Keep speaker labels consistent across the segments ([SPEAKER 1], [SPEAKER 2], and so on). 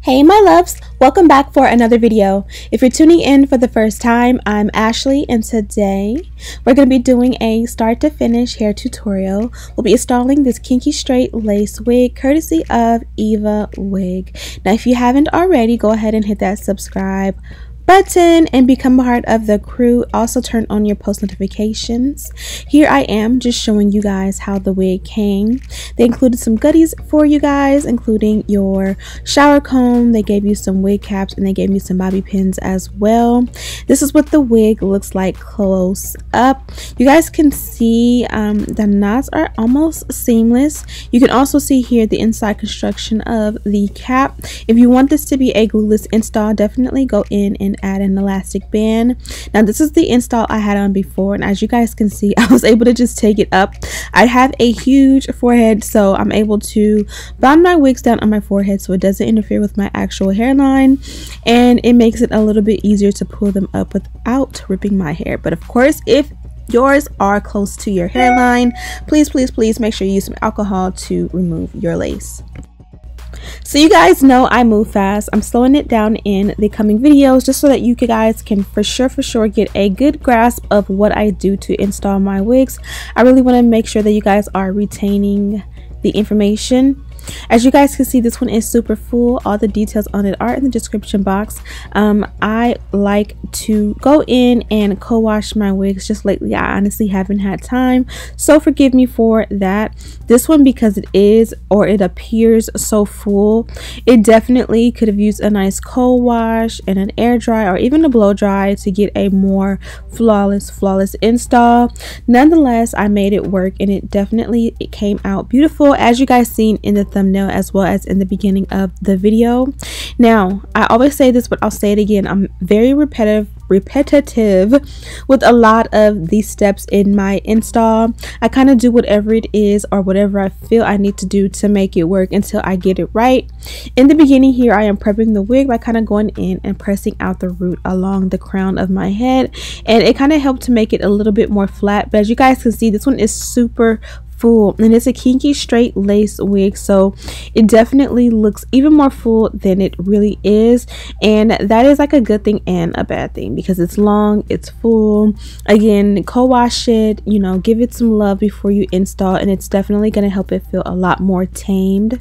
[SPEAKER 1] Hey my loves, welcome back for another video. If you're tuning in for the first time, I'm Ashley and today we're going to be doing a start to finish hair tutorial. We'll be installing this kinky straight lace wig courtesy of Eva Wig. Now if you haven't already, go ahead and hit that subscribe button and become a part of the crew. Also turn on your post notifications. Here I am just showing you guys how the wig came. They included some goodies for you guys, including your shower comb. They gave you some wig caps and they gave me some bobby pins as well. This is what the wig looks like close up. You guys can see the knots are almost seamless. You can also see here the inside construction of the cap. If you want this to be a glueless install, definitely go in and add an elastic band. Now this is the install I had on before, and as you guys can see, I was able to just take it up. I have a huge forehead, so I'm able to bond my wigs down on my forehead so it doesn't interfere with my actual hairline, and it makes it a little bit easier to pull them up without ripping my hair. But of course, if yours are close to your hairline, please make sure you use some alcohol to remove your lace. So you guys know I move fast. I'm slowing it down in the coming videos just so that you guys can for sure get a good grasp of what I do to install my wigs. I really want to make sure that you guys are retaining the information. As you guys can see, this one is super full. All the details on it are in the description box. I like to go in and co-wash my wigs. Just lately I honestly haven't had time, so forgive me for that. This one, because it appears so full, it definitely could have used a nice co-wash and an air dry or even a blow dry to get a more flawless install. Nonetheless, I made it work and it came out beautiful, as you guys seen in the thumbnail as well as in the beginning of the video. Now I always say this, but I'll say it again, I'm very repetitive with a lot of these steps in my install. I kind of do whatever it is or whatever I feel I need to do to make it work until I get it right. In the beginning here, I am prepping the wig by kind of going in and pressing out the root along the crown of my head, and it kind of helped to make it a little bit more flat. But as you guys can see, this one is super full and it's a kinky straight lace wig, so it definitely looks even more full than it really is, and that is like a good thing and a bad thing because it's long, it's full. Again, co-wash it, you know, give it some love before you install, and it's definitely going to help it feel a lot more tamed.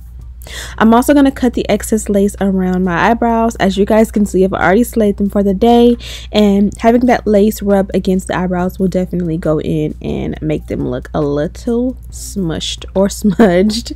[SPEAKER 1] I'm also going to cut the excess lace around my eyebrows. As you guys can see, I've already slayed them for the day, and having that lace rub against the eyebrows will definitely go in and make them look a little smushed or smudged.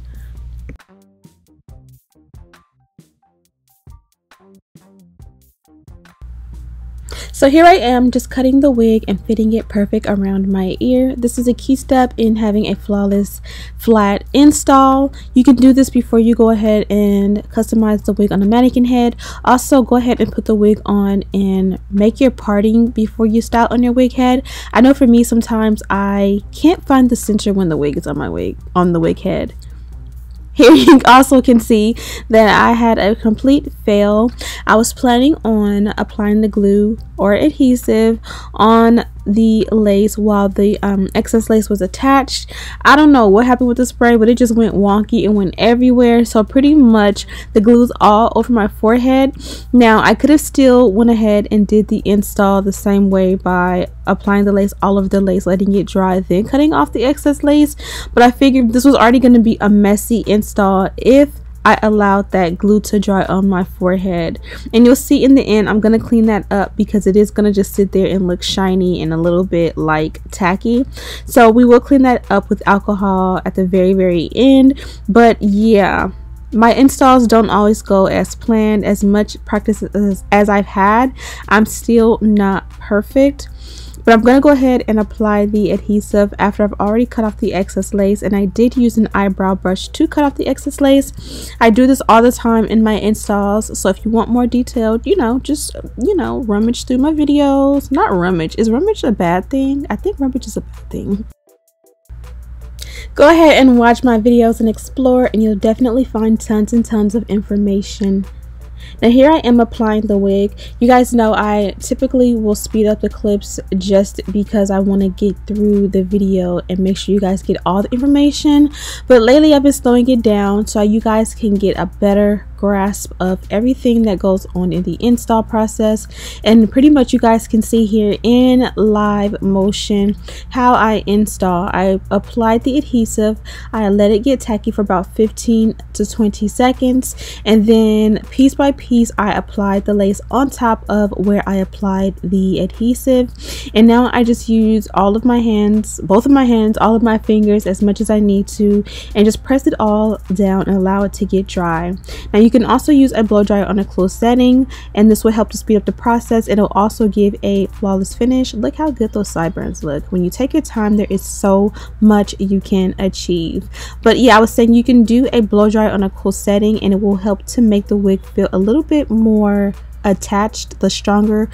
[SPEAKER 1] So here I am just cutting the wig and fitting it perfect around my ear. This is a key step in having a flawless flat install. You can do this before you go ahead and customize the wig on a mannequin head. Also, go ahead and put the wig on and make your parting before you style on your wig head. I know for me, sometimes I can't find the center when the wig is on the wig head. Here you also can see that I had a complete fail. I was planning on applying the glue or adhesive on the lace while the excess lace was attached. I don't know what happened with the spray, but it just went wonky and went everywhere, so pretty much the glue's all over my forehead. Now I could have still went ahead and did the install the same way by applying the lace all over the lace, letting it dry, then cutting off the excess lace, but I figured this was already going to be a messy install if I allowed that glue to dry on my forehead. And you'll see in the end, I'm going to clean that up because it is going to just sit there and look shiny and a little bit like tacky. So we will clean that up with alcohol at the very end. But yeah, my installs don't always go as planned. As much practice as I've had, I'm still not perfect. But I'm going to go ahead and apply the adhesive after I've already cut off the excess lace, and I did use an eyebrow brush to cut off the excess lace. I do this all the time in my installs, so if you want more detailed, just rummage through my videos. Not rummage. Is rummage a bad thing? I think rummage is a bad thing. Go ahead and watch my videos and explore, and you'll definitely find tons and tons of information. Now here I am applying the wig. You guys know I typically will speed up the clips just because I want to get through the video and make sure you guys get all the information, but lately I've been slowing it down so you guys can get a better grasp of everything that goes on in the install process. And pretty much you guys can see here in live motion how I install. I applied the adhesive, I let it get tacky for about 15 to 20 seconds, and then piece by piece I applied the lace on top of where I applied the adhesive. And now I just use all of my hands, both of my hands, all of my fingers, as much as I need to, and just press it all down and allow it to get dry. Now you can also use a blow dryer on a closed setting, and this will help to speed up the process. It'll also give a flawless finish. Look how good those sideburns look. When you take your time, there is so much you can achieve. But yeah, I was saying you can do a blow dryer on a cool setting, and it will help to make the wig feel a little bit more attached, a stronger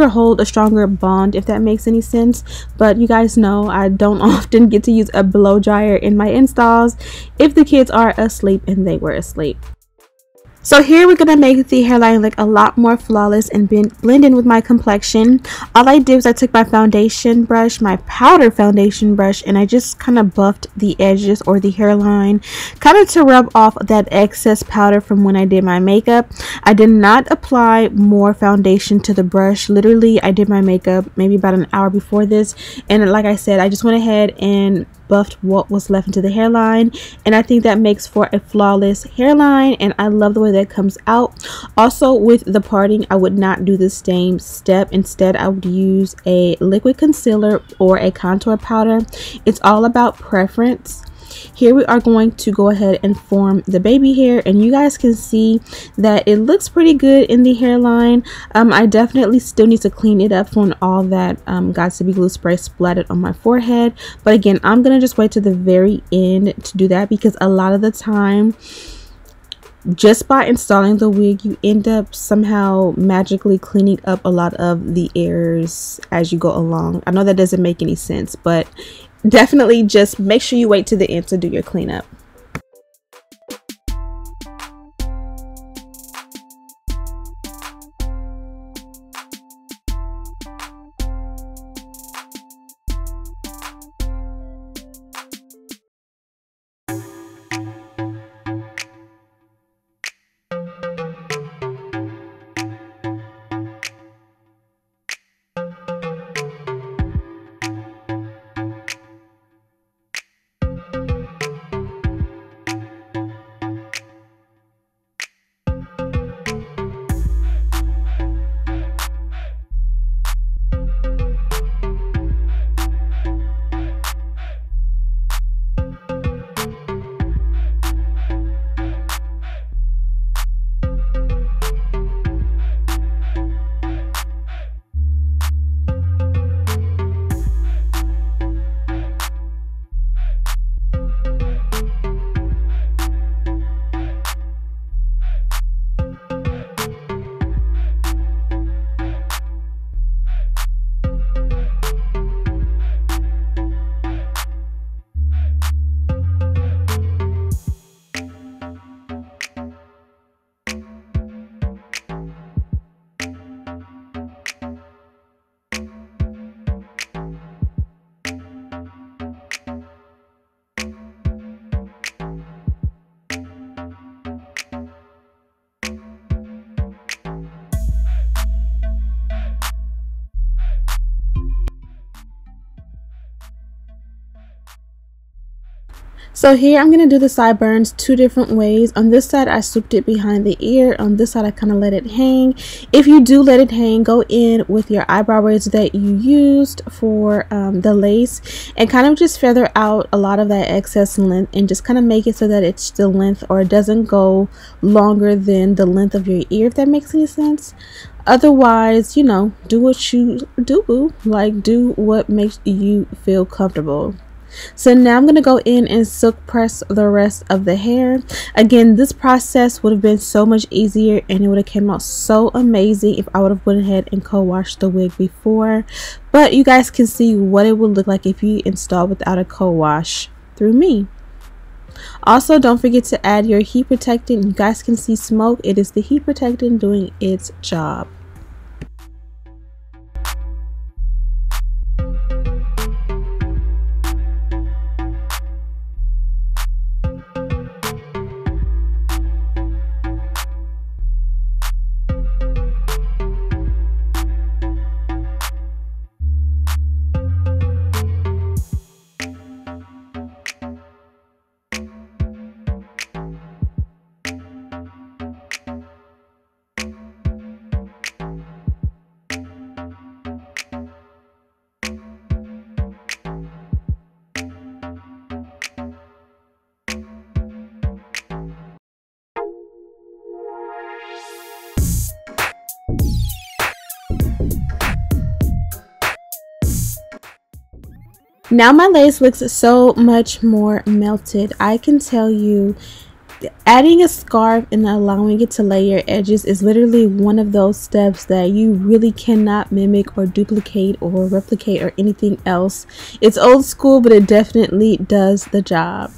[SPEAKER 1] hold, a stronger bond, if that makes any sense. But you guys know I don't often get to use a blow dryer in my installs if the kids are asleep, and they were asleep. So here we're gonna make the hairline look a lot more flawless and blend in with my complexion. All I did was I took my foundation brush, my powder foundation brush, and I just kind of buffed the edges or the hairline, kind of to rub off that excess powder from when I did my makeup. I did not apply more foundation to the brush. Literally, I did my makeup maybe about an hour before this, and like I said, I just went ahead and buffed what was left into the hairline, and I think that makes for a flawless hairline, and I love the way that comes out. Also, with the parting, I would not do the same step. Instead, I would use a liquid concealer or a contour powder. It's all about preference. Here we are going to go ahead and form the baby hair, and you guys can see that it looks pretty good in the hairline. I definitely still need to clean it up from all that got to be glue spray splattered on my forehead, but again, I'm gonna just wait to the very end to do that, because a lot of the time, just by installing the wig, you end up somehow magically cleaning up a lot of the errors as you go along. I know that doesn't make any sense, but definitely just make sure you wait to the end to do your cleanup. So here I'm going to do the sideburns two different ways. On this side I swooped it behind the ear. On this side I kind of let it hang. If you do let it hang, go in with your eyebrow braids that you used for the lace and kind of just feather out a lot of that excess length and just kind of make it so that it's the length, or it doesn't go longer than the length of your ear, if that makes any sense. Otherwise, you know, do what you do, boo. Like, do what makes you feel comfortable. So now I'm going to go in and silk press the rest of the hair. Again, this process would have been so much easier and it would have came out so amazing if I would have went ahead and co-washed the wig before. But you guys can see what it would look like if you install without a co-wash through me. Also, don't forget to add your heat protectant. You guys can see smoke. It is the heat protectant doing its job. Now my lace looks so much more melted. I can tell you, adding a scarf and allowing it to lay your edges is literally one of those steps that you really cannot mimic or duplicate or replicate or anything else. It's old school, but it definitely does the job.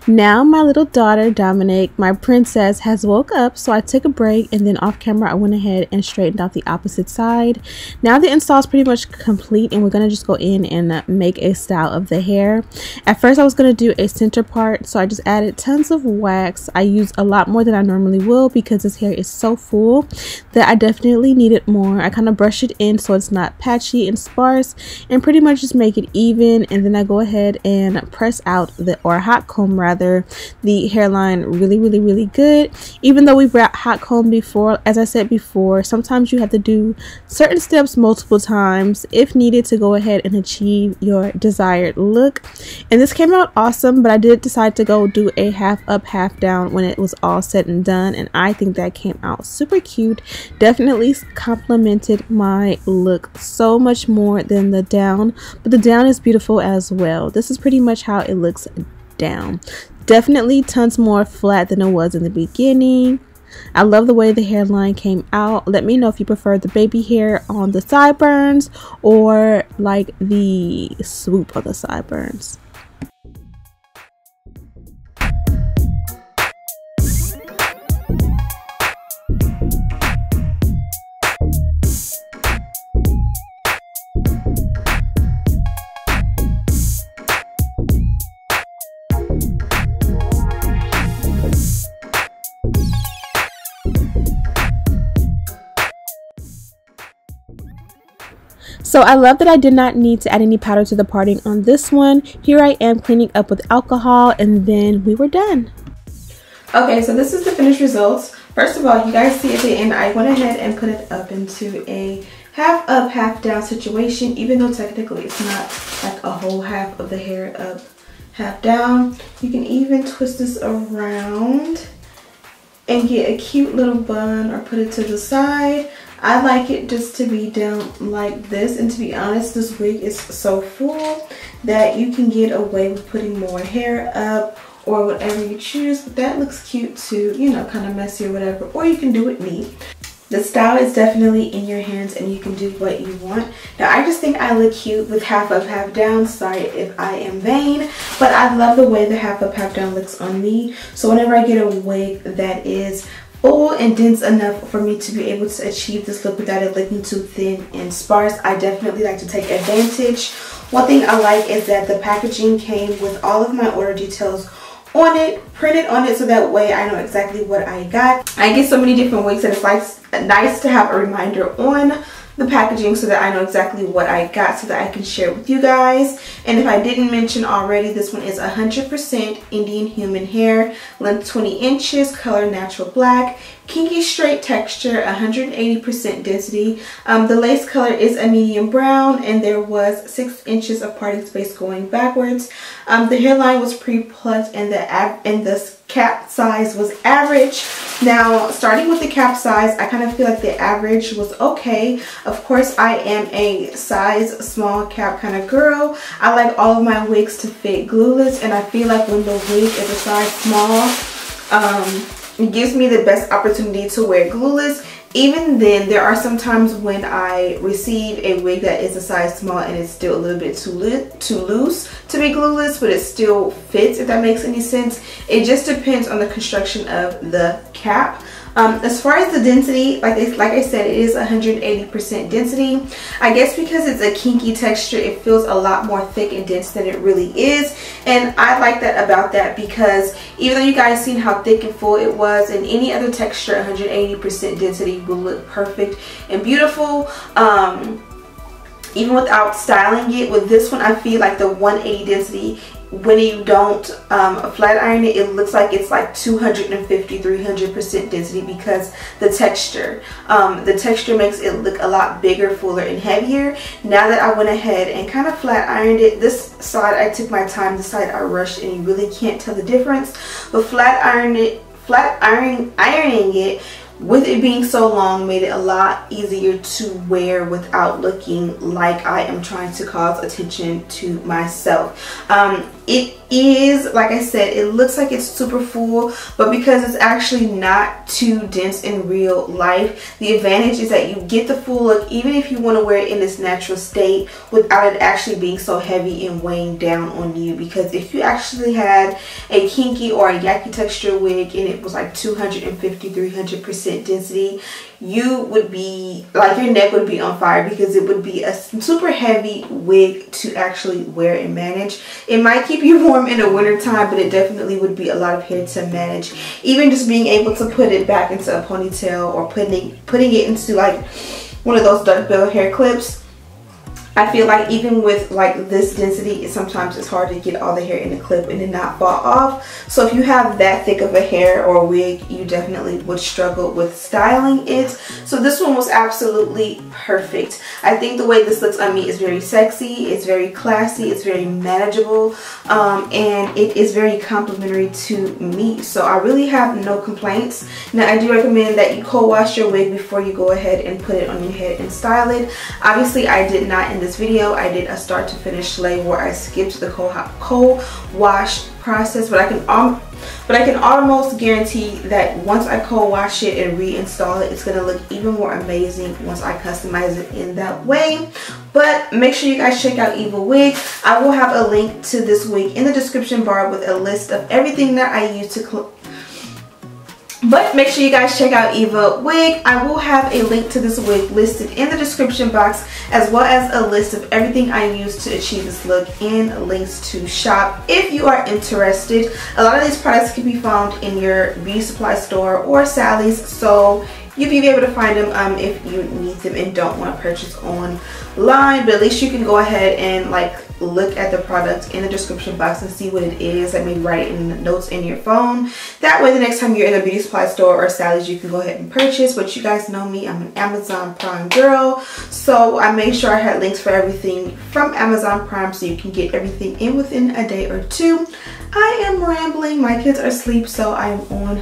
[SPEAKER 1] Now my little daughter Dominic, my princess, has woke up, so I took a break and then off camera I went ahead and straightened out the opposite side. Now the install is pretty much complete and we're gonna just go in and make a style of the hair. At first I was gonna do a center part, so I just added tons of wax. I used a lot more than I normally will because this hair is so full that I definitely needed more. I kind of brush it in so it's not patchy and sparse and pretty much just make it even, and then I go ahead and press out or hot comb rather the hairline really good. Even though we've hot comb before, as I said before, sometimes you have to do certain steps multiple times if needed to go ahead and achieve your desired look. And this came out awesome, but I did decide to go do a half up half down when it was all said and done, and I think that came out super cute. Definitely complimented my look so much more than the down, but the down is beautiful as well. This is pretty much how it looks down. Definitely tons more flat than it was in the beginning. I love the way the hairline came out. Let me know if you prefer the baby hair on the sideburns or like the swoop of the sideburns. So I love that I did not need to add any powder to the parting on this one. Here I am cleaning up with alcohol and then we were done. Okay, so this is the finished results. First of all, you guys see at the end, I went ahead and put it up into a half up, half down situation, even though technically it's not like a whole half of the hair up, half down. You can even twist this around and get a cute little bun or put it to the side. I like it just to be down like this, and to be honest, this wig is so full that you can get away with putting more hair up or whatever you choose, but that looks cute too, you know, kind of messy or whatever, or you can do it neat. The style is definitely in your hands and you can do what you want. Now I just think I look cute with half up, half down. Sorry if I am vain, but I love the way the half up, half down looks on me. So whenever I get a wig that is full and dense enough for me to be able to achieve this look without it looking too thin and sparse, I definitely like to take advantage. One thing I like is that the packaging came with all of my order details on it, printed on it, so that way I know exactly what I got. I get so many different wigs that it's like nice to have a reminder on the packaging so that I know exactly what I got so that I can share it with you guys. And if I didn't mention already, this one is 100% Indian human hair, length 20 inches, color natural black, kinky straight texture, 180% density. The lace color is a medium brown and there was 6 inches of parting space going backwards. The hairline was pre-plucked and the cap size was average. Now starting with the cap size, I kind of feel like the average was okay. Of course, I am a size small cap kind of girl. I like all of my wigs to fit glueless, and I feel like when the wig is a size small, it gives me the best opportunity to wear glueless. Even then, there are some times when I receive a wig that is a size small and it's still a little bit too loose to be glueless, but it still fits, if that makes any sense. It just depends on the construction of the cap. As far as the density, like I said, it is 180% density. I guess because it's a kinky texture, it feels a lot more thick and dense than it really is, and I like that about that, because even though you guys seen how thick and full it was, in any other texture 180% density will look perfect and beautiful. Even without styling it. With this one, I feel like the 180 density, when you don't flat iron it, it looks like it's like 250-300% density, because the texture makes it look a lot bigger, fuller, and heavier. Now that I went ahead and kind of flat ironed it, this side I took my time, this side I rushed, and you really can't tell the difference. But ironing it with it being so long, made it a lot easier to wear without looking like I am trying to cause attention to myself. It is, like I said, it looks like it's super full, but because it's actually not too dense in real life, the advantage is that you get the full look even if you want to wear it in its natural state without it actually being so heavy and weighing down on you. Because if you actually had a kinky or a yaki texture wig and it was like 250-300% density, you would be like, your neck would be on fire, because it would be a super heavy wig to actually wear and manage. It might keep you warm in the winter time, but it definitely would be a lot of hair to manage. Even just being able to put it back into a ponytail or putting it into like one of those duck bill hair clips, I feel like even with like this density, sometimes it's hard to get all the hair in the clip and it not fall off. So if you have that thick of a hair or wig, you definitely would struggle with styling it. So this one was absolutely perfect. I think the way this looks on me is very sexy, it's very classy, it's very manageable, and it is very complimentary to me. So I really have no complaints. Now I do recommend that you co-wash your wig before you go ahead and put it on your head and style it. Obviously I did not in this video. I did a start to finish lay where I skipped the co-wash process, but I can almost guarantee that once I co-wash it and reinstall it, it's going to look even more amazing once I customize it in that way. But make sure you guys check out Eva Wig. I will have a link to this wig in the description bar with a list of everything that I use to But make sure you guys check out Eva Wig. I will have a link to this wig listed in the description box, as well as a list of everything I use to achieve this look and links to shop if you are interested. A lot of these products can be found in your beauty supply store or Sally's, so you'll be able to find them if you need them and don't want to purchase online. But at least you can go ahead and like look at the product in the description box and see what it is. Like maybe write it in the notes in your phone. That way the next time you're in a beauty supply store or Sally's, you can go ahead and purchase. But you guys know me, I'm an Amazon Prime girl, so I made sure I had links for everything from Amazon Prime so you can get everything in within a day or two. I am rambling, my kids are asleep, so I'm on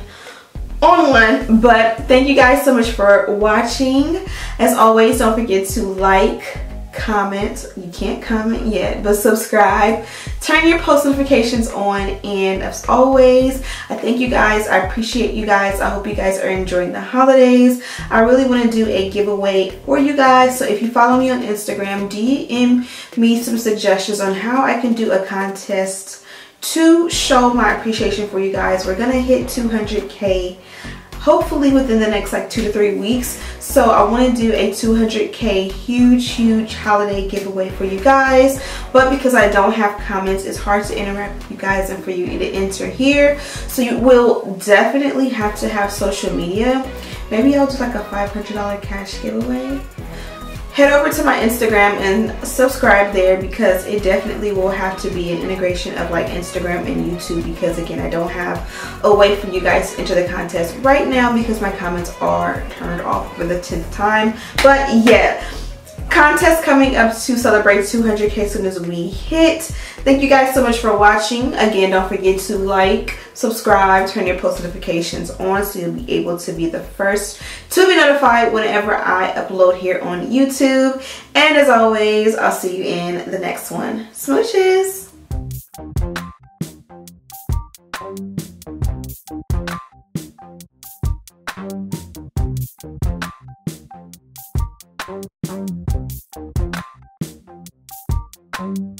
[SPEAKER 1] one. But thank you guys so much for watching. As always, don't forget to like, comment, you can't comment yet, but subscribe, turn your post notifications on, and as always, I thank you guys. I appreciate you guys. I hope you guys are enjoying the holidays. I really want to do a giveaway for you guys, so if you follow me on Instagram, DM me some suggestions on how I can do a contest to show my appreciation for you guys. We're gonna hit 200K hopefully within the next like 2 to 3 weeks. So I want to do a 200K huge holiday giveaway for you guys. But because I don't have comments, it's hard to interact with you guys and for you to enter here. So you will definitely have to have social media. Maybe I'll do like a $500 cash giveaway. Head over to my Instagram and subscribe there, because it definitely will have to be an integration of like Instagram and YouTube, because again, I don't have a way for you guys to enter the contest right now because my comments are turned off for the 10th time. But yeah, contest coming up to celebrate 200K as soon as we hit. Thank you guys so much for watching. Again, don't forget to like, subscribe, turn your post notifications on so you'll be able to be the first to be notified whenever I upload here on YouTube. And as always, I'll see you in the next one. Smooches! Thank you.